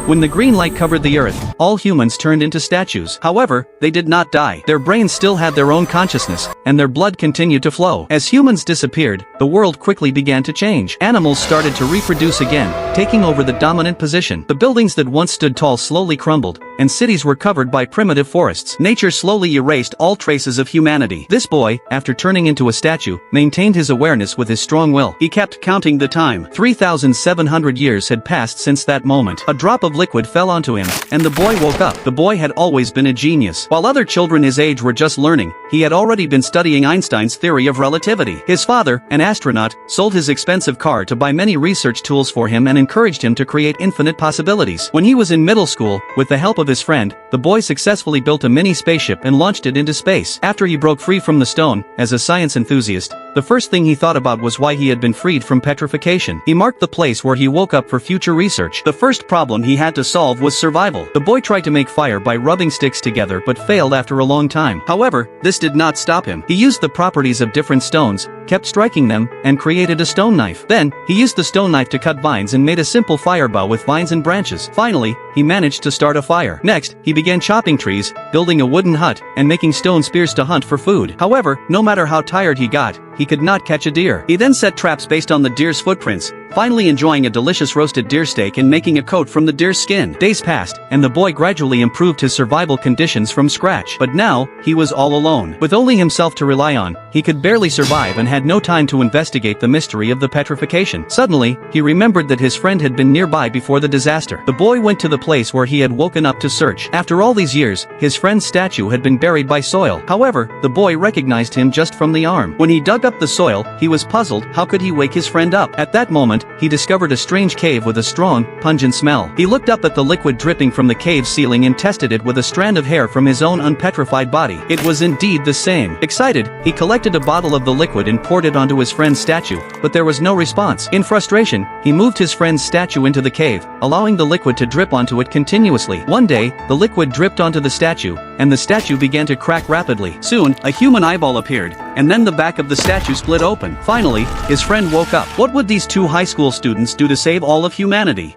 When the green light covered the earth, all humans turned into statues. However, they did not die. Their brains still had their own consciousness, and their blood continued to flow. As humans disappeared, the world quickly began to change. Animals started to reproduce again, taking over the dominant position. The buildings that once stood tall slowly crumbled, and cities were covered by primitive forests. Nature slowly erased all traces of humanity. This boy, after turning into a statue, maintained his awareness with his strong will. He kept counting the time. 3,700 years had passed since that moment. A drop of liquid fell onto him, and the boy woke up. The boy had always been a genius. While other children his age were just learning, he had already been studying Einstein's theory of relativity. His father, an astronaut, sold his expensive car to buy many research tools for him and encouraged him to create infinite possibilities. When he was in middle school, with the help of his friend, the boy successfully built a mini spaceship and launched it into space. After he broke free from the stone, as a science enthusiast, the first thing he thought about was why he had been freed from petrification. He marked the place where he woke up for future research. The first problem he had to solve was survival. The boy tried to make fire by rubbing sticks together but failed after a long time. However, this did not stop him. He used the properties of different stones, kept striking them, and created a stone knife. Then, he used the stone knife to cut vines and made a simple fire bow with vines and branches. Finally, he managed to start a fire. Next, he began chopping trees, building a wooden hut, and making stone spears to hunt for food. However, no matter how tired he got, he could not catch a deer. He then set traps based on the deer's footprints, finally enjoying a delicious roasted deer steak and making a coat from the deer's skin. Days passed, and the boy gradually improved his survival conditions from scratch. But now, he was all alone. With only himself to rely on, he could barely survive and had no time to investigate the mystery of the petrification. Suddenly, he remembered that his friend had been nearby before the disaster. The boy went to the place where he had woken up to search. After all these years, his friend's statue had been buried by soil. However, the boy recognized him just from the arm. When he dug up the soil, he was puzzled. How could he wake his friend up? At that moment, he discovered a strange cave with a strong, pungent smell. He looked up at the liquid dripping from the cave ceiling and tested it with a strand of hair from his own unpetrified body. It was indeed the same. Excited, he collected a bottle of the liquid and poured it onto his friend's statue, but there was no response. In frustration, he moved his friend's statue into the cave, allowing the liquid to drip onto it continuously. One day, the liquid dripped onto the statue, and the statue began to crack rapidly. Soon, a human eyeball appeared, and then the back of the statue split open. Finally, his friend woke up. What would these two high school students do to save all of humanity?